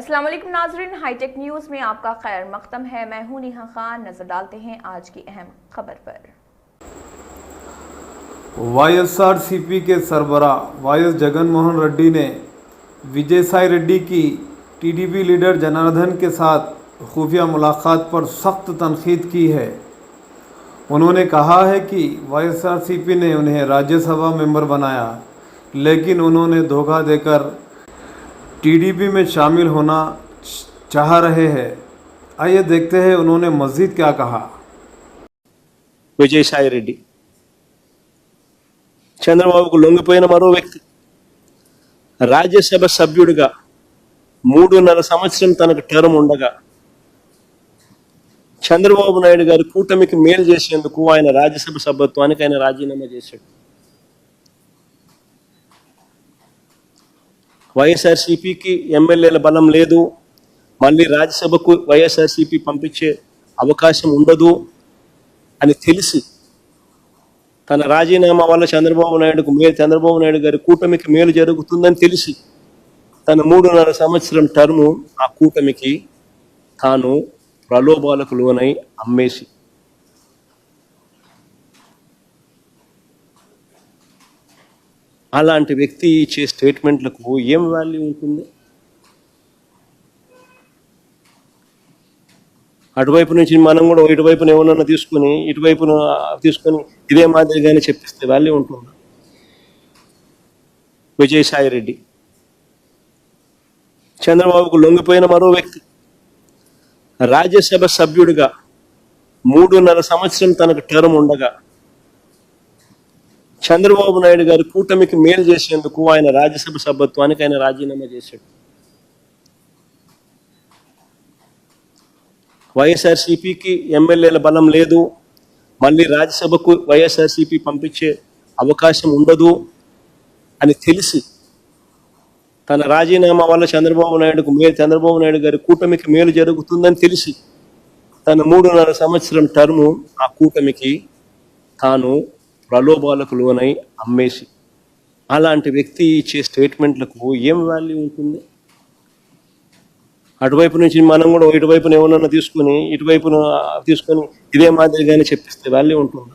अस्सलाम वालेकुम नाज़रीन, हाईटेक न्यूज़ में आपका खैर मक़दम है। मैं हूं नेहा खान। नजर डालते हैं आज की अहम खबर पर। वाईएसआरसीपी के सरबराह वाईएस जगनमोहन रेड्डी ने विजयसाई रेड्डी की टीडीपी लीडर जनार्दन के साथ खुफिया मुलाकात पर सख्त तनकीद की है। उन्होंने कहा है कि वाईएसआरसीपी ने उन्हें राज्यसभा मेंबर बनाया, लेकिन उन्होंने धोखा देकर टीडीपी में शामिल होना चाह रहे हैं। आइए देखते हैं उन्होंने मज़ीद क्या कहा। విజయసాయి రెడ్డి చంద్రబాబుకు లొంగిపోయిన మరో వ్యక్తి రాజ్యసభ సభ్యుడిగా 3.5 సంవత్సరం తనకు టర్మ్ ఉండగా చంద్రబాబు నాయుడు గారి కూటమికి మేలు చేసేందుకు ఆయన రాజ్యసభ సభ్యత్వానికి ఆయన రాజీనామా చేశాడు. వైఎస్ఆర్సీపీకి ఎమ్మెల్యేల బలం లేదు, మళ్ళీ రాజ్యసభకు వైఎస్ఆర్సీపీ పంపించే అవకాశం ఉండదు అని తెలిసి తన రాజీనామా వల్ల చంద్రబాబు నాయుడు గారి కూటమికి మేలు జరుగుతుందని తెలిసి తన 3.5 సంవత్సరం టర్ము ఆ కూటమికి తాను ప్రలోభాలకు లోనై అమ్మేసి అలాంటి వ్యక్తి ఇచ్చే స్టేట్మెంట్లకు ఏం వాల్యూ ఉంటుంది? అటువైపు నుంచి మనం కూడా ఇటువైపున ఏమన్నా తీసుకుని ఇటువైపున తీసుకొని ఇదే మాదిరిగానే చెప్పిస్తే వాల్యూ ఉంటుంది? విజయసాయి రెడ్డి చంద్రబాబుకు లొంగిపోయిన మరో వ్యక్తి రాజ్యసభ సభ్యుడిగా 3.5 సంవత్సరం తనకు టర్మ్ ఉండగా చంద్రబాబు నాయుడు గారి కూటమికి మేలు చేసేందుకు ఆయన రాజ్యసభ సభ్యత్వానికి ఆయన రాజీనామా చేశాడు. వైఎస్ఆర్సీపీకి ఎమ్మెల్యేల బలం లేదు, మళ్ళీ రాజ్యసభకు వైఎస్ఆర్సీపీ పంపించే అవకాశం ఉండదు అని తెలిసి తన రాజీనామా వల్ల చంద్రబాబు నాయుడు గారి కూటమికి మేలు జరుగుతుందని తెలిసి తన 3.5 సంవత్సరం టర్ము ఆ కూటమికి తాను ప్రలోభాలకు లోనై అమ్మేసి అలాంటి వ్యక్తి ఇచ్చే స్టేట్మెంట్లకు ఏం వాల్యూ ఉంటుంది? అటువైపు నుంచి మనం కూడా ఇటువైపున ఏమన్నా తీసుకుని ఇటువైపున తీసుకొని ఇదే మాదిరిగానే చెప్పిస్తే వాల్యూ ఉంటుంది?